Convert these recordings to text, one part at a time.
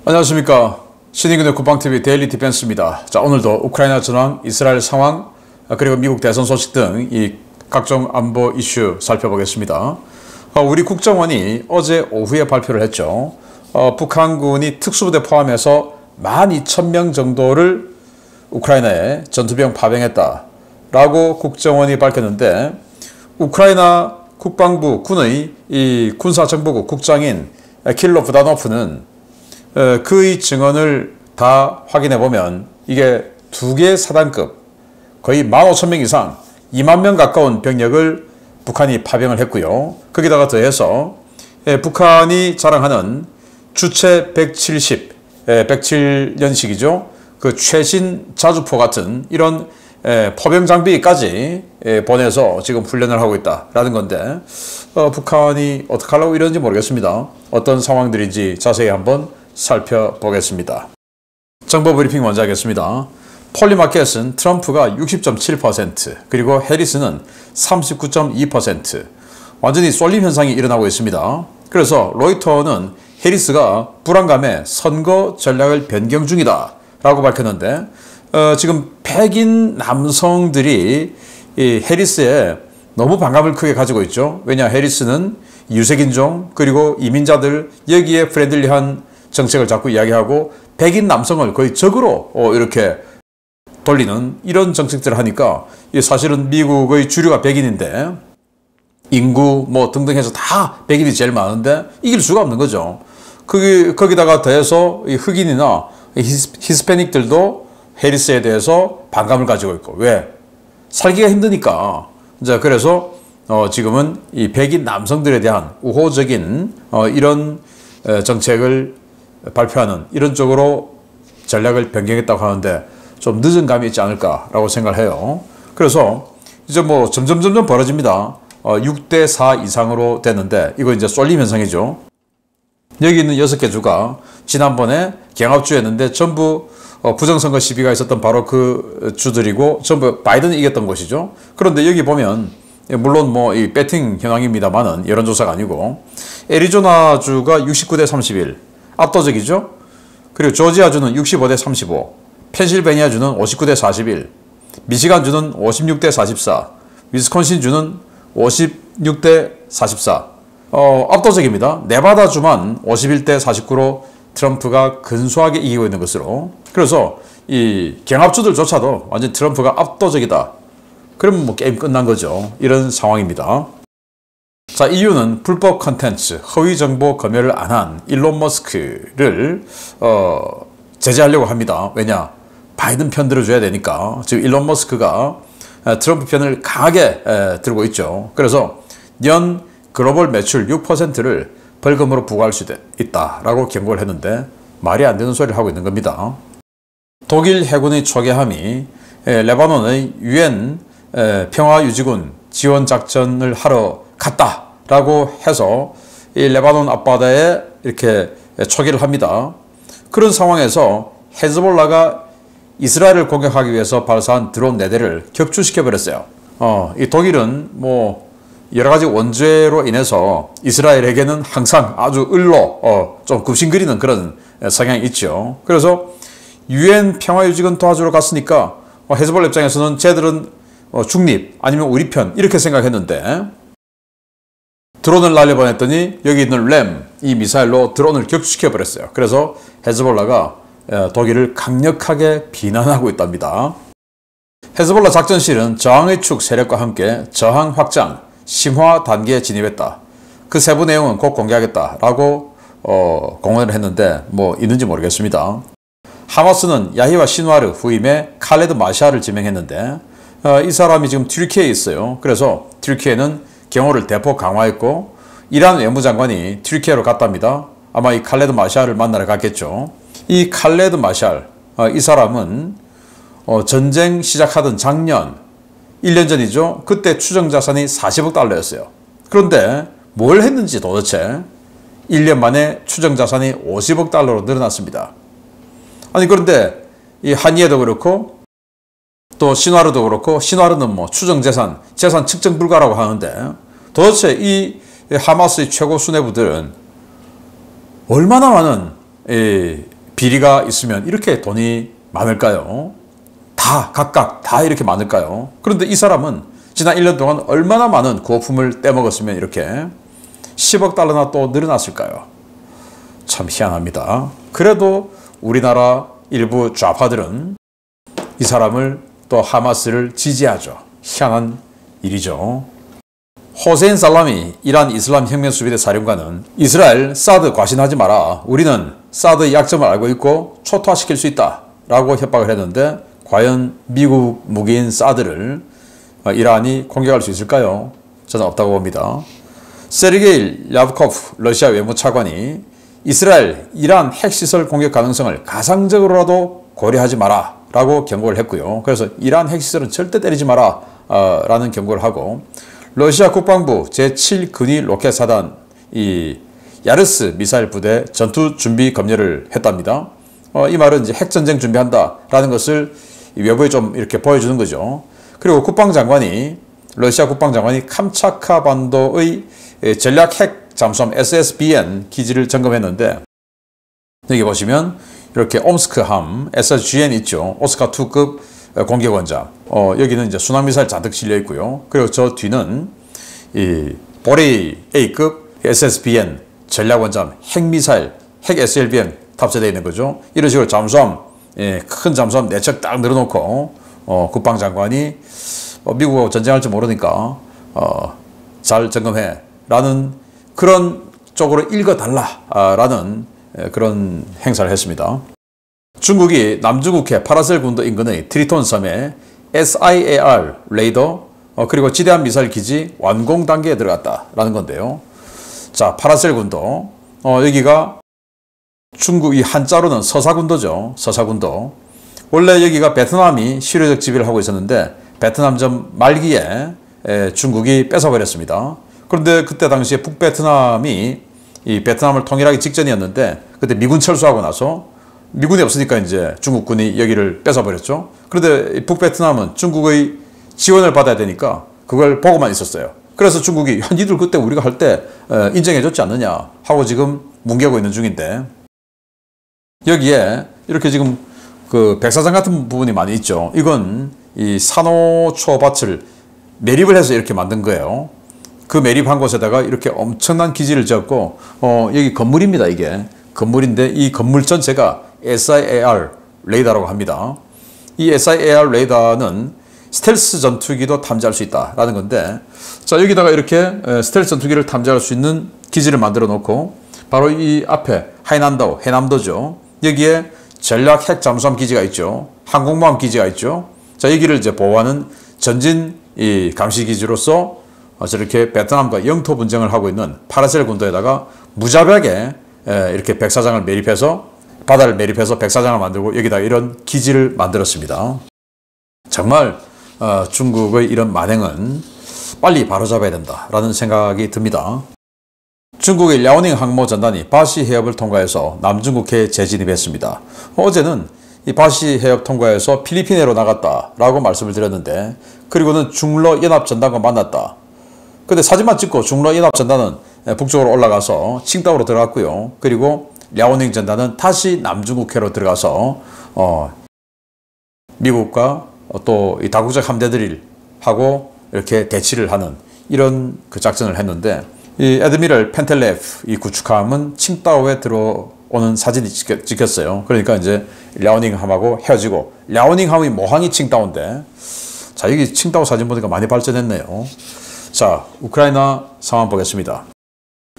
안녕하십니까. 신인근의 국방TV 데일리 디펜스입니다. 자, 오늘도 우크라이나 전황, 이스라엘 상황, 그리고 미국 대선 소식 등 이 각종 안보 이슈 살펴보겠습니다. 우리 국정원이 어제 오후에 발표를 했죠. 북한군이 특수부대 포함해서 12,000명 정도를 우크라이나에 전투병 파병했다라고 국정원이 밝혔는데, 우크라이나 국방부 군의 이 군사정보국 국장인 킬로 부다노프는 그의 증언을 다 확인해 보면 이게 두 개 사단급 거의 15,000명 이상 2만 명 가까운 병력을 북한이 파병을 했고요. 거기다가 더해서 북한이 자랑하는 주체 107년식이죠. 그 최신 자주포 같은 이런 포병 장비까지 보내서 지금 훈련을 하고 있다라는 건데, 북한이 어떻게 하려고 이러는지 모르겠습니다. 어떤 상황들인지 자세히 한번 살펴보겠습니다. 정보 브리핑 먼저 하겠습니다. 폴리마켓은 트럼프가 60.7%, 그리고 해리스는 39.2%, 완전히 쏠림 현상이 일어나고 있습니다. 그래서 로이터는 해리스가 불안감에 선거 전략을 변경 중이다 라고 밝혔는데, 지금 백인 남성들이 이 해리스에 너무 반감을 크게 가지고 있죠. 왜냐, 해리스는 유색인종 그리고 이민자들 여기에 프렌들리한 정책을 자꾸 이야기하고 백인 남성을 거의 적으로 이렇게 돌리는 이런 정책들을 하니까, 사실은 미국의 주류가 백인인데 인구 뭐 등등 해서 다 백인이 제일 많은데 이길 수가 없는 거죠. 거기다가 더해서 이 흑인이나 히스패닉들도 해리스에 대해서 반감을 가지고 있고, 왜? 살기가 힘드니까. 이제 그래서 지금은 이 백인 남성들에 대한 우호적인 이런 정책을 발표하는 이런 쪽으로 전략을 변경했다고 하는데, 좀 늦은 감이 있지 않을까라고 생각을 해요. 그래서 이제 뭐 점점 벌어집니다. 6대4 이상으로 됐는데, 이거 이제 쏠림 현상이죠. 여기 있는 6개 주가 지난번에 경합주였는데 전부 부정선거 시비가 있었던 바로 그 주들이고 전부 바이든이 이겼던 곳이죠. 그런데 여기 보면 물론 뭐 이 배팅 현황입니다만은 여론조사가 아니고, 애리조나주가 69대 31 압도적이죠. 그리고 조지아주는 65대 35, 펜실베니아주는 59대 41, 미시간주는 56대 44, 위스콘신주는 56대 44. 압도적입니다. 네바다주만 51대 49로 트럼프가 근소하게 이기고 있는 것으로. 그래서 이 경합주들조차도 완전 트럼프가 압도적이다. 그러면 뭐 게임 끝난 거죠. 이런 상황입니다. 자, 이유는 불법 컨텐츠, 허위 정보 검열을 안 한 일론 머스크를 제재하려고 합니다. 왜냐? 바이든 편 들어줘야 되니까. 지금 일론 머스크가 트럼프 편을 강하게 들고 있죠. 그래서 연 글로벌 매출 6%를 벌금으로 부과할 수 있다라고 경고를 했는데, 말이 안 되는 소리를 하고 있는 겁니다. 독일 해군의 초계함이 레바논의 유엔 평화유지군 지원 작전을 하러 갔다라고 해서 이 레바논 앞바다에 이렇게 초기를 합니다. 그런 상황에서 헤즈볼라가 이스라엘을 공격하기 위해서 발사한 드론 4대를 격추시켜 버렸어요. 이 독일은 뭐 여러 가지 원죄로 인해서 이스라엘에게는 항상 아주 을로 좀 굽신거리는 그런 성향이 있죠. 그래서 유엔 평화유지군 도와주러 갔으니까 헤즈볼라 입장에서는 쟤들은 중립 아니면 우리 편 이렇게 생각했는데, 드론을 날려보냈더니 여기 있는 램, 이 미사일로 드론을 격추시켜 버렸어요. 그래서 헤즈볼라가 독일을 강력하게 비난하고 있답니다. 헤즈볼라 작전실은 저항의 축 세력과 함께 저항 확장, 심화 단계에 진입했다. 그 세부 내용은 곧 공개하겠다라고 공언을 했는데 뭐 있는지 모르겠습니다. 하마스는 야히와 신와르 후임에 칼레드 마샤를 지명했는데, 이 사람이 지금 튀르키예에 있어요. 그래서 튀르키예는 경호를 대폭 강화했고, 이란 외무장관이 튀르키예로 갔답니다. 아마 이 칼레드 마샤를 만나러 갔겠죠. 이 칼레드 마샬, 이 사람은 전쟁 시작하던 작년 1년 전이죠. 그때 추정 자산이 40억 달러였어요. 그런데 뭘 했는지 도대체 1년 만에 추정 자산이 50억 달러로 늘어났습니다. 아니, 그런데 이 한이에도 그렇고 또 신화르도 그렇고, 신화르는 뭐 추정 재산 측정 불가라고 하는데, 도대체 이 하마스의 최고 수뇌부들은 얼마나 많은 비리가 있으면 이렇게 돈이 많을까요? 각각 다 이렇게 많을까요? 그런데 이 사람은 지난 1년 동안 얼마나 많은 구호품을 떼먹었으면 이렇게 10억 달러나 또 늘어났을까요? 참 희한합니다. 그래도 우리나라 일부 좌파들은 이 사람을 또 하마스를 지지하죠. 희한한 일이죠. 호세인 살라미 이란 이슬람 혁명수비대 사령관은 이스라엘 사드 과신하지 마라. 우리는 사드의 약점을 알고 있고 초토화시킬 수 있다. 라고 협박을 했는데 과연 미국 무기인 사드를 이란이 공격할 수 있을까요? 저는 없다고 봅니다. 세르게이 랴브코프 러시아 외무차관이 이스라엘, 이란 핵시설 공격 가능성을 가상적으로라도 고려하지 마라 라고 경고를 했고요. 그래서 이란 핵시설은 절대 때리지 마라 라는 경고를 하고 러시아 국방부 제7근위 로켓사단 이 야르스 미사일 부대 전투 준비 검열을 했답니다. 이 말은 이제 핵전쟁 준비한다라는 것을 외부에 좀 이렇게 보여주는 거죠. 그리고 러시아 국방장관이 캄차카 반도의 전략 핵 잠수함 SSBN 기지를 점검했는데 여기 보시면 이렇게 옴스크함 SSGN 있죠. 오스카2급 공격원자. 여기는 이제 순항미사일 잔뜩 실려 있고요. 그리고 저 뒤는 이 보레이 A급 SSBN 전략원잠 핵미사일 핵 SLBM 탑재되어 있는 거죠. 이런 식으로 잠수함, 큰 잠수함 4척 딱 늘어놓고 국방장관이 미국하고 전쟁할지 모르니까 잘 점검해 라는 그런 쪽으로 읽어달라라는 그런 행사를 했습니다. 중국이 남중국해 파라셀 군도 인근의 트리톤 섬에 SIAR 레이더 그리고 지대함 미사일 기지 완공 단계에 들어갔다라는 건데요. 자, 파라셀 군도 여기가 중국 이 한자로는 서사군도죠. 서사군도. 원래 여기가 베트남이 실효적 지배를 하고 있었는데 베트남전 말기에 중국이 뺏어버렸습니다. 그런데 그때 당시에 북베트남이 이 베트남을 통일하기 직전이었는데 그때 미군 철수하고 나서 미군이 없으니까 이제 중국군이 여기를 뺏어버렸죠. 그런데 북베트남은 중국의 지원을 받아야 되니까 그걸 보고만 있었어요. 그래서 중국이 니들 그때 우리가 할 때 인정해줬지 않느냐 하고 지금 뭉개고 있는 중인데 여기에 이렇게 지금 그 백사장 같은 부분이 많이 있죠. 이건 이 산호초밭을 매립을 해서 이렇게 만든 거예요. 그 매립한 곳에다가 이렇게 엄청난 기지를 지었고 여기 건물입니다. 이게 건물인데 이 건물 전체가 SIAR 레이더라고 합니다. 이 SIAR 레이더는 스텔스 전투기도 탐지할 수 있다라는 건데 자 여기다가 이렇게 스텔스 전투기를 탐지할 수 있는 기지를 만들어 놓고 바로 이 앞에 해남도죠. 여기에 전략 핵 잠수함 기지가 있죠. 항공모함 기지가 있죠. 자 여기를 이제 보호하는 전진 이 감시 기지로서 저렇게 베트남과 영토 분쟁을 하고 있는 파라셀 군도에다가 무자비하게 이렇게 백사장을 매립해서 바다를 매립해서 백사장을 만들고 여기다 이런 기지를 만들었습니다. 정말 중국의 이런 만행은 빨리 바로잡아야 된다라는 생각이 듭니다. 중국의 랴오닝 항모 전단이 바시 해협을 통과해서 남중국해에 재진입했습니다. 어제는 이 바시 해협 통과해서 필리핀해로 나갔다라고 말씀을 드렸는데 그리고는 중러 연합 전단과 만났다. 근데 사진만 찍고 중러 연합 전단은 북쪽으로 올라가서 칭다오로 들어갔고요. 그리고 랴오닝 전단은 다시 남중국해로 들어가서 미국과 또 이 다국적 함대들이 하고 이렇게 대치를 하는 이런 그 작전을 했는데 이 애드미럴 펜텔레프 이 구축함은 칭다오에 들어오는 사진이 찍혔어요. 그러니까 이제 랴오닝함하고 헤어지고 랴오닝함의 모항이 칭다오인데 자 여기 칭다오 사진 보니까 많이 발전했네요. 자 우크라이나 상황 보겠습니다.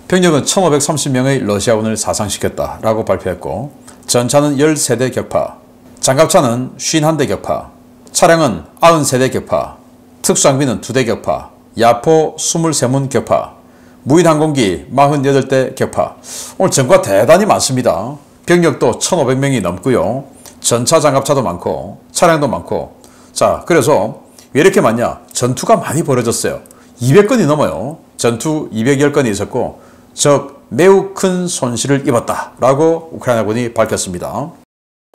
병력은 1530명의 러시아군을 사상시켰다라고 발표했고 전차는 13대 격파, 장갑차는 51대 격파, 차량은 93대 격파, 특수장비는 2대 격파, 야포 23문 격파, 무인항공기 48대 격파. 오늘 전과 대단히 많습니다. 병력도 1500명이 넘고요. 전차 장갑차도 많고 차량도 많고 자 그래서 왜 이렇게 많냐? 전투가 많이 벌어졌어요. 200건이 넘어요. 전투 210건이 있었고 적 매우 큰 손실을 입었다라고 우크라이나군이 밝혔습니다.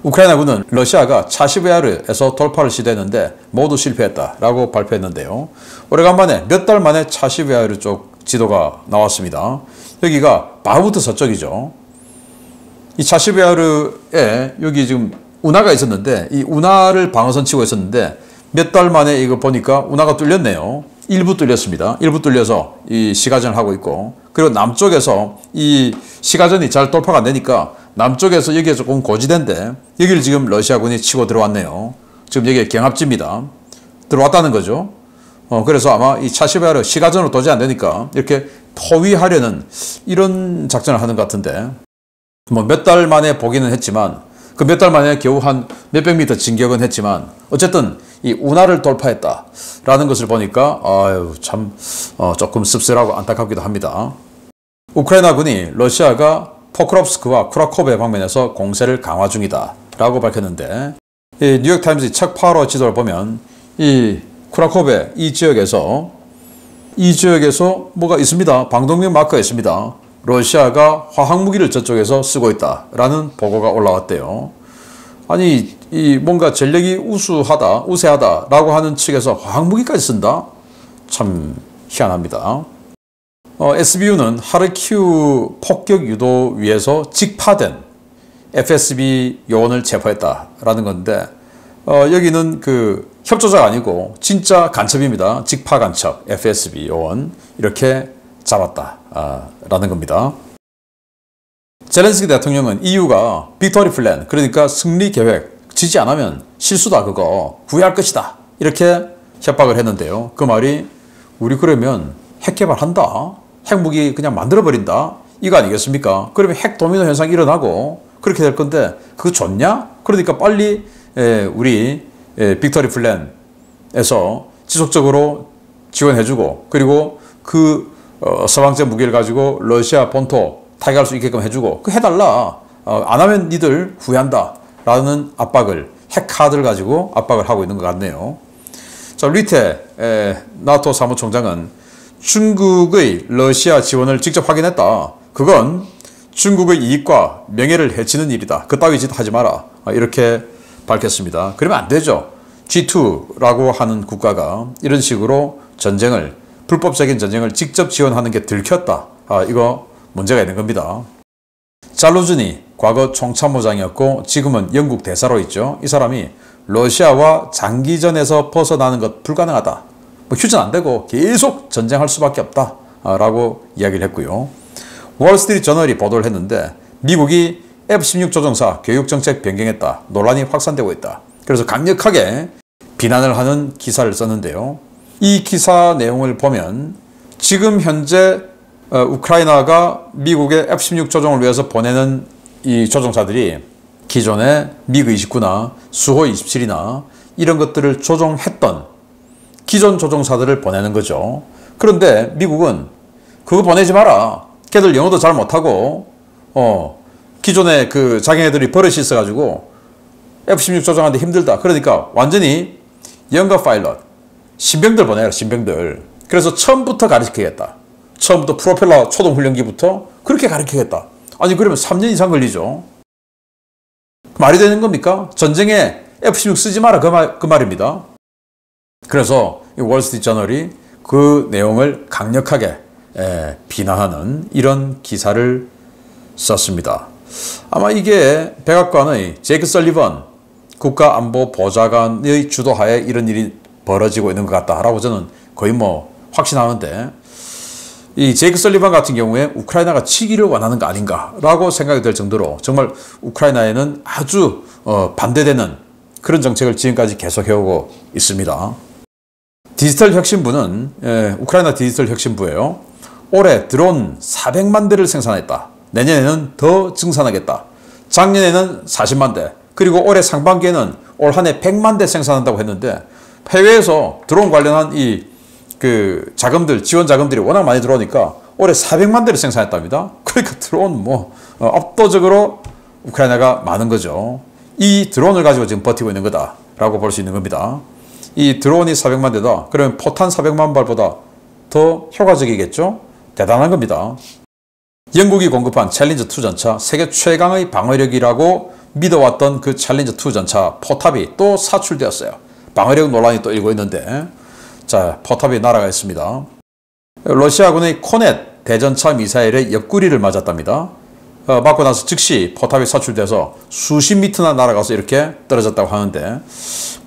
우크라이나군은 러시아가 차시브야르에서 돌파를 시도했는데 모두 실패했다라고 발표했는데요. 오래간만에 몇 달 만에 차시브야르 쪽 지도가 나왔습니다. 여기가 바흐무트 서쪽이죠. 이 차시베르에 여기 지금 운하가 있었는데 이 운하를 방어선 치고 있었는데 몇 달 만에 이거 보니까 운하가 뚫렸네요. 일부 뚫렸습니다. 일부 뚫려서 이 시가전을 하고 있고, 그리고 남쪽에서 이 시가전이 잘 돌파가 안 되니까 남쪽에서 여기에 조금 고지대인데 여기를 지금 러시아군이 치고 들어왔네요. 지금 여기에 경합지입니다. 들어왔다는 거죠. 그래서 아마 이 차시베르 시가전으로 도저히 안 되니까 이렇게 포위하려는 이런 작전을 하는 것 같은데, 뭐 몇 달 만에 보기는 했지만 그 몇 달 만에 겨우 한 몇백 미터 진격은 했지만 어쨌든 이 운하를 돌파했다라는 것을 보니까 아유 참 조금 씁쓸하고 안타깝기도 합니다. 우크라이나군이 러시아가 포크롭스크와 쿠라코베 방면에서 공세를 강화 중이다 라고 밝혔는데, 이 뉴욕타임즈 척 파워 지도를 보면 이 쿠라코베 이 지역에서 뭐가 있습니다. 방독면 마크가 있습니다. 러시아가 화학무기를 저쪽에서 쓰고 있다라는 보고가 올라왔대요. 아니 이 뭔가 전력이 우세하다라고 하는 측에서 화학무기까지 쓴다? 참 희한합니다. SBU는 하르키우 폭격 유도위에서 직파된 FSB 요원을 체포했다라는 건데, 여기는 그 협조자가 아니고 진짜 간첩입니다. 직파 간첩 FSB 요원 이렇게 잡았다라는 겁니다. 젤렌스키 대통령은 EU가 빅토리 플랜, 그러니까 승리 계획 지지 안 하면 실수다, 그거 후회할 것이다, 이렇게 협박을 했는데요. 그 말이 우리 그러면 핵 개발한다, 핵무기 그냥 만들어버린다, 이거 아니겠습니까? 그러면 핵 도미노 현상이 일어나고 그렇게 될 건데 그거 좋냐? 그러니까 빨리 우리 빅토리 플랜에서 지속적으로 지원해주고, 그리고 그 서방제 무기를 가지고 러시아 본토 타격할 수 있게끔 해주고, 그 해달라, 안 하면 니들 후회한다 라는 압박을, 핵카드를 가지고 압박을 하고 있는 것 같네요. 자, 리테 나토 사무총장은 중국의 러시아 지원을 직접 확인했다. 그건 중국의 이익과 명예를 해치는 일이다. 그따위 짓 하지 마라, 이렇게 밝혔습니다. 그러면 안 되죠. G2라고 하는 국가가 이런 식으로 불법적인 전쟁을 직접 지원하는 게 들켰다. 이거 문제가 있는 겁니다. 잘루즈니 과거 총참모장이었고 지금은 영국 대사로 있죠. 이 사람이 러시아와 장기전에서 벗어나는 것 불가능하다, 뭐 휴전 안 되고 계속 전쟁할 수밖에 없다 라고 이야기를 했고요. 월스트리트 저널이 보도를 했는데 미국이 F-16 조종사 교육정책 변경했다, 논란이 확산되고 있다. 그래서 강력하게 비난을 하는 기사를 썼는데요. 이 기사 내용을 보면 지금 현재 우크라이나가 미국의 F-16 조종을 위해서 보내는 이 조종사들이 기존의 미그-29나 수호-27이나 이런 것들을 조종했던 기존 조종사들을 보내는 거죠. 그런데 미국은 그거 보내지 마라, 걔들 영어도 잘 못하고 기존에 그 자기네들이 버릇이 있어가지고 F-16 조종하는데 힘들다, 그러니까 완전히 영거 파일럿 신병들 보내라, 신병들. 그래서 처음부터 가르치겠다, 처음부터 프로펠러 초동훈련기부터 그렇게 가르치겠다. 아니 그러면 3년 이상 걸리죠. 말이 되는 겁니까? 전쟁에 F-16 쓰지 마라, 그 말입니다. 그래서 이 월스트리트 저널이 그 내용을 강력하게 비난하는 이런 기사를 썼습니다. 아마 이게 백악관의 제이크 설리번 국가안보보좌관의 주도하에 이런 일이 벌어지고 있는 것 같다라고 저는 거의 뭐 확신하는데, 이 제이크 설리번 같은 경우에 우크라이나가 치기를 원하는 거 아닌가라고 생각이 될 정도로 정말 우크라이나에는 아주 반대되는 그런 정책을 지금까지 계속해오고 있습니다. 디지털 혁신부는 우크라이나 디지털 혁신부예요. 올해 드론 400만 대를 생산했다. 내년에는 더 증산하겠다. 작년에는 40만 대, 그리고 올해 상반기에는 올 한 해 100만 대 생산한다고 했는데, 해외에서 드론 관련한 그 자금들, 지원 자금들이 워낙 많이 들어오니까 올해 400만 대를 생산했답니다. 그러니까 드론 압도적으로 우크라이나가 많은 거죠. 이 드론을 가지고 지금 버티고 있는 거다라고 볼 수 있는 겁니다. 이 드론이 400만 대다. 그러면 포탄 400만 발보다 더 효과적이겠죠? 대단한 겁니다. 영국이 공급한 챌린저2 전차, 세계 최강의 방어력이라고 믿어왔던 그 챌린저2 전차 포탑이 또 사출되었어요. 방어력 논란이 또 일고 있는데, 자, 포탑이 날아가 있습니다. 러시아군의 코넷 대전차 미사일의 옆구리를 맞았답니다. 맞고 나서 즉시 포탑이 사출돼서 수십 미터나 날아가서 이렇게 떨어졌다고 하는데,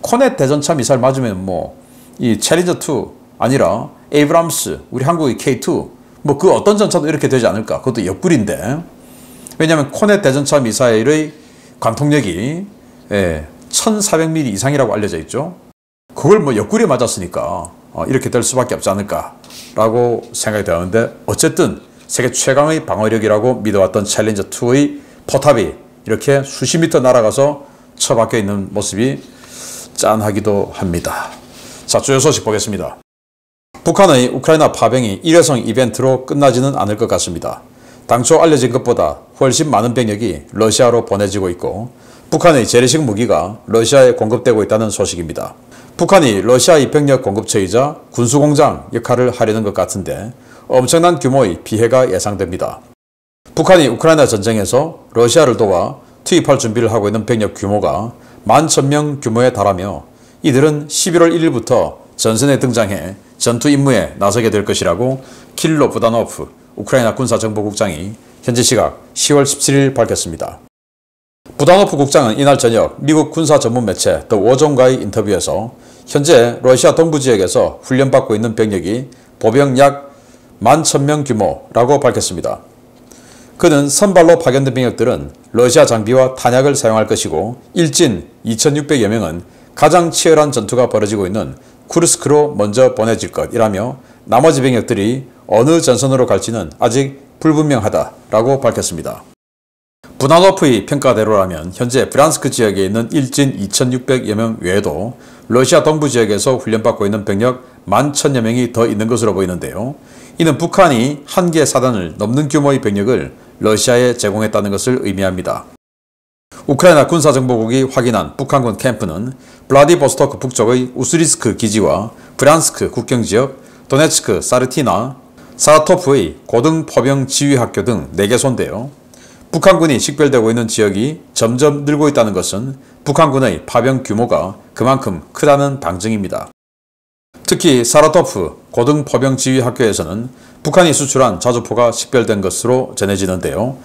코넷 대전차 미사일 맞으면 뭐 이 챌린저2 아니라 에이브람스, 우리 한국의 K2 뭐 그 어떤 전차도 이렇게 되지 않을까. 그것도 옆구리인데, 왜냐하면 코넷 대전차 미사일의 관통력이 1400mm 이상이라고 알려져 있죠. 그걸 뭐 옆구리에 맞았으니까 이렇게 될 수밖에 없지 않을까라고 생각이 되는데, 어쨌든 세계 최강의 방어력이라고 믿어왔던 챌린저2의 포탑이 이렇게 수십 미터 날아가서 처박혀 있는 모습이 짠하기도 합니다. 자, 주요 소식 보겠습니다. 북한의 우크라이나 파병이 일회성 이벤트로 끝나지는 않을 것 같습니다. 당초 알려진 것보다 훨씬 많은 병력이 러시아로 보내지고 있고, 북한의 재래식 무기가 러시아에 공급되고 있다는 소식입니다. 북한이 러시아의 병력 공급처이자 군수공장 역할을 하려는 것 같은데 엄청난 규모의 피해가 예상됩니다. 북한이 우크라이나 전쟁에서 러시아를 도와 투입할 준비를 하고 있는 병력 규모가 11,000명 규모에 달하며, 이들은 11월 1일부터 전선에 등장해 전투 임무에 나서게 될 것이라고 킬로 부다노프 우크라이나 군사정보국장이 현지 시각 10월 17일 밝혔습니다. 부다노프 국장은 이날 저녁 미국 군사 전문 매체 더 워존과의 인터뷰에서 현재 러시아 동부 지역에서 훈련받고 있는 병력이 보병 약 11,000명 규모라고 밝혔습니다. 그는 선발로 파견된 병력들은 러시아 장비와 탄약을 사용할 것이고, 일진 2,600여 명은 가장 치열한 전투가 벌어지고 있는 쿠르스크로 먼저 보내질 것이라며, 나머지 병력들이 어느 전선으로 갈지는 아직 불분명하다라고 밝혔습니다. 부다노프의 평가대로라면 현재 브란스크 지역에 있는 일진 2,600여 명 외에도 러시아 동부 지역에서 훈련받고 있는 병력 11,000여 명이 더 있는 것으로 보이는데요. 이는 북한이 한 개 사단을 넘는 규모의 병력을 러시아에 제공했다는 것을 의미합니다. 우크라이나 군사정보국이 확인한 북한군 캠프는 블라디보스토크 북쪽의 우스리스크 기지와 브란스크 국경지역, 도네츠크, 사르티나, 사라토프의 고등포병 지휘학교 등 4개소인데요. 북한군이 식별되고 있는 지역이 점점 늘고 있다는 것은 북한군의 파병 규모가 그만큼 크다는 방증입니다. 특히 사라토프 고등포병지휘학교에서는 북한이 수출한 자주포가 식별된 것으로 전해지는데요.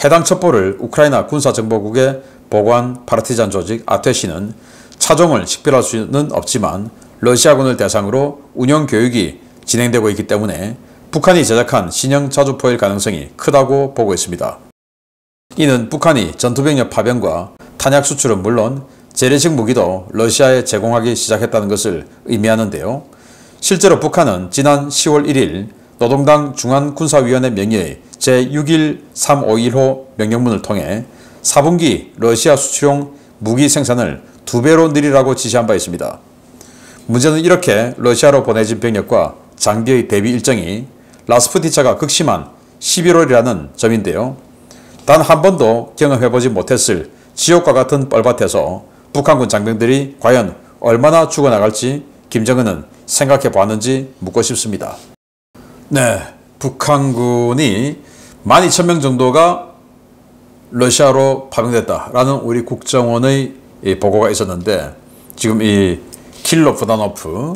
해당 첩보를 우크라이나 군사정보국에 보고한 파르티잔 조직 아테시는 차종을 식별할 수는 없지만 러시아군을 대상으로 운영 교육이 진행되고 있기 때문에 북한이 제작한 신형 자주포일 가능성이 크다고 보고 있습니다. 이는 북한이 전투병력 파병과 탄약 수출은 물론 재래식 무기도 러시아에 제공하기 시작했다는 것을 의미하는데요. 실제로 북한은 지난 10월 1일 노동당 중앙군사위원회 명의의 제61351호 명령문을 통해 4분기 러시아 수출용 무기 생산을 2배로 늘리라고 지시한 바 있습니다. 문제는 이렇게 러시아로 보내진 병력과 장비의 대비 일정이 라스푸티차가 극심한 11월이라는 점인데요. 단 한 번도 경험해보지 못했을 지옥과 같은 뻘밭에서 북한군 장병들이 과연 얼마나 죽어나갈지 김정은은 생각해 보았는지 묻고 싶습니다. 네, 북한군이 12,000명 정도가 러시아로 파병됐다라는 우리 국정원의 보고가 있었는데, 지금 이 킬로 부다노프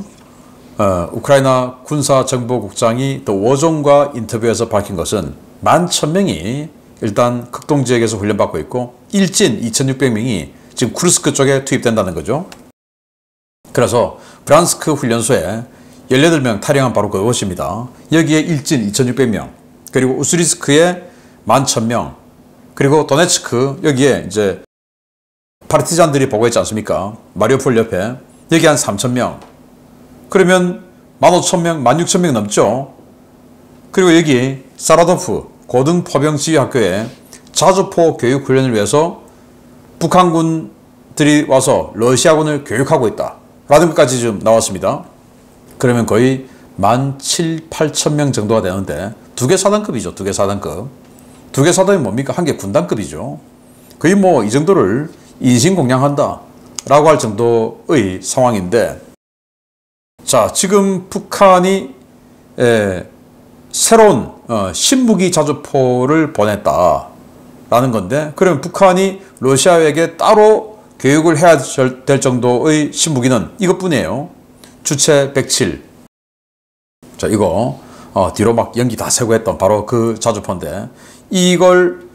우크라이나 군사정보국장이 더 워존과 인터뷰에서 밝힌 것은 11,000명이 일단 극동지역에서 훈련받고 있고, 일진 2,600명이 지금 쿠르스크 쪽에 투입된다는 거죠. 그래서 브란스크 훈련소에 18명 탈영한 바로 그것입니다. 여기에 일진 2,600명, 그리고 우스리스크에 11,000명, 그리고 도네츠크 여기에 이제 파르티잔들이 보고했지 않습니까? 마리우폴 옆에 여기 한 3,000명, 그러면 15,000명, 16,000명 넘죠. 그리고 여기 사라도프 고등포병지휘학교에 자주포 교육 훈련을 위해서 북한군들이 와서 러시아군을 교육하고 있다 라는 것까지 좀 나왔습니다. 그러면 거의 17,000, 8,000명 정도가 되는데 2개 사단급이죠. 2개 사단급. 2개 사단이 뭡니까? 1개 군단급이죠. 거의 뭐 이 정도를 인신공양한다 라고 할 정도의 상황인데, 자, 지금 북한이 새로운 신무기 자주포를 보냈다라는 건데, 그러면 북한이 러시아에게 따로 교육을 해야 될 정도의 신무기는 이것뿐이에요. 주체 107. 자, 이거 뒤로 막 연기 다 세고 했던 바로 그 자주포인데, 이걸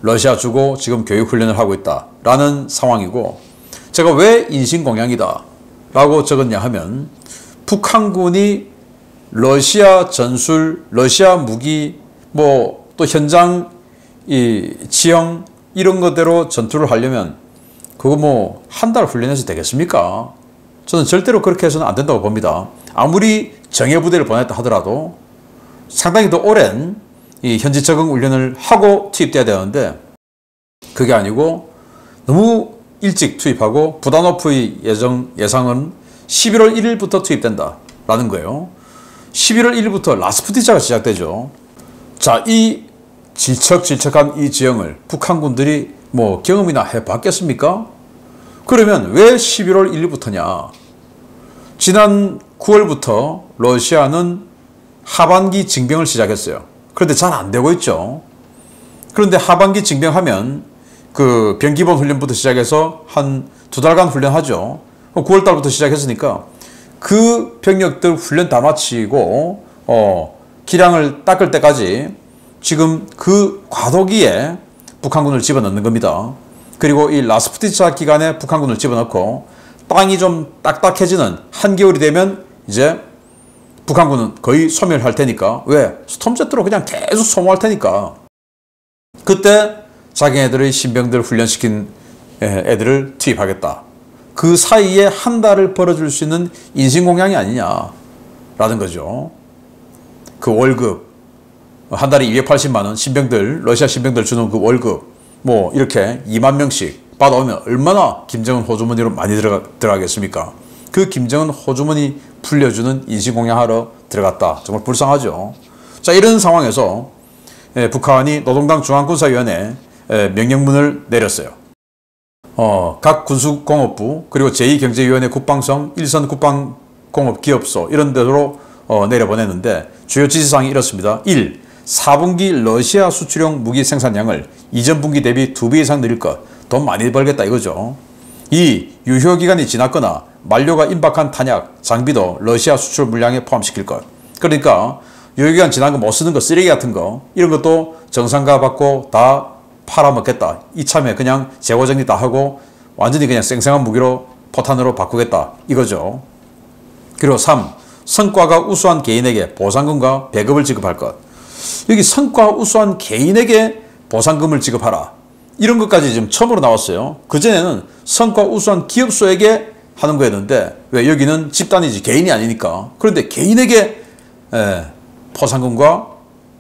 러시아 주고 지금 교육훈련을 하고 있다라는 상황이고, 제가 왜 인신공양이다 라고 적었냐 하면, 북한군이 러시아 전술, 러시아 무기, 뭐 또 현장 이 지형 이런 것대로 전투를 하려면 그거 뭐 한 달 훈련해서 되겠습니까? 저는 절대로 그렇게 해서는 안 된다고 봅니다. 아무리 정예부대를 보냈다 하더라도 상당히 더 오랜 이 현지 적응 훈련을 하고 투입돼야 되는데, 그게 아니고 너무 일찍 투입하고 부다노프의 예상은 11월 1일부터 투입된다라는 거예요. 11월 1일부터 라스푸티차가 시작되죠. 자, 이 질척질척한 이 지형을 북한군들이 뭐 경험이나 해봤겠습니까? 그러면 왜 11월 1일부터냐? 지난 9월부터 러시아는 하반기 징병을 시작했어요. 그런데 잘 안 되고 있죠. 그런데 하반기 징병하면 그 병기본 훈련부터 시작해서 한 2달간 훈련하죠. 9월 달부터 시작했으니까 그 병력들 훈련 다 마치고 기량을 닦을 때까지 지금 그 과도기에 북한군을 집어넣는 겁니다. 그리고 이 라스푸티차 기간에 북한군을 집어넣고 땅이 좀 딱딱해지는 한겨울이 되면 이제 북한군은 거의 소멸할 테니까, 왜? 스톰제트로 그냥 계속 소모할 테니까 그때 자기네들의 신병들 훈련시킨 애들을 투입하겠다. 그 사이에 한 달을 벌어줄 수 있는 인신공양이 아니냐라는 거죠. 그 월급 한 달에 280만 원, 신병들, 러시아 신병들 주는 그 월급 뭐 이렇게 2만 명씩 받아오면 얼마나 김정은 호주머니로 많이 들어가겠습니까? 그 김정은 호주머니 풀려주는 인신공양하러 들어갔다. 정말 불쌍하죠. 자, 이런 상황에서 북한이 노동당 중앙군사위원회 명령문을 내렸어요. 각 군수공업부 그리고 제2경제위원회 국방성, 일선 국방공업기업소 이런 데로 내려보냈는데 주요 지시사항이 이렇습니다. 1. 4분기 러시아 수출용 무기 생산량을 이전 분기 대비 2배 이상 늘릴 것. 돈 많이 벌겠다 이거죠. 2. 유효기간이 지났거나 만료가 임박한 탄약, 장비도 러시아 수출 물량에 포함시킬 것. 그러니까 유효기간 지난 거 못 쓰는 거, 쓰레기 같은 거 이런 것도 정상가 받고 다 팔아먹겠다. 이참에 그냥 재고정리 다 하고 완전히 그냥 쌩쌩한 무기로 포탄으로 바꾸겠다 이거죠. 그리고 3. 성과가 우수한 개인에게 보상금과 배급을 지급할 것. 여기 성과 우수한 개인에게 보상금을 지급하라. 이런 것까지 지금 처음으로 나왔어요. 그전에는 성과 우수한 기업소에게 하는 거였는데, 왜? 여기는 집단이지 개인이 아니니까. 그런데 개인에게 포상금과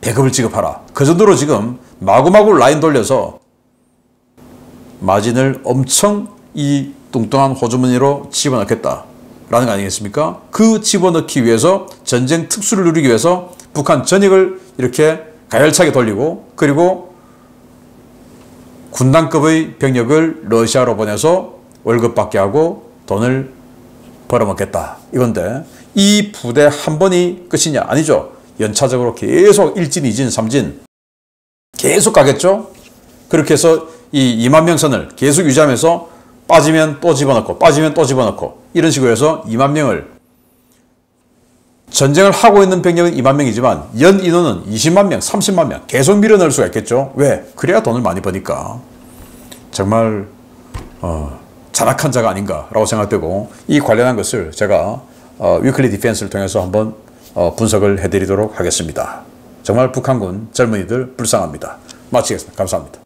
배급을 지급하라. 그 정도로 지금 마구마구 라인 돌려서 마진을 엄청 이 뚱뚱한 호주머니로 집어넣겠다 라는 거 아니겠습니까? 그 집어넣기 위해서 전쟁 특수를 누리기 위해서 북한 전역을 이렇게 가열차게 돌리고, 그리고 군단급의 병력을 러시아로 보내서 월급 받게 하고 돈을 벌어먹겠다 이건데, 이 부대 한 번이 끝이냐? 아니죠. 연차적으로 계속 1진, 2진, 3진 계속 가겠죠. 그렇게 해서 이 2만 명 선을 계속 유지하면서 빠지면 또 집어넣고 빠지면 또 집어넣고 이런 식으로 해서 2만 명을, 전쟁을 하고 있는 병력은 2만 명이지만 연 인원은 20만 명, 30만 명 계속 밀어넣을 수가 있겠죠. 왜? 그래야 돈을 많이 버니까. 정말 잔악한 자가 아닌가라고 생각되고, 이 관련한 것을 제가 위클리 디펜스를 통해서 한번 분석을 해드리도록 하겠습니다. 정말 북한군 젊은이들 불쌍합니다. 마치겠습니다. 감사합니다.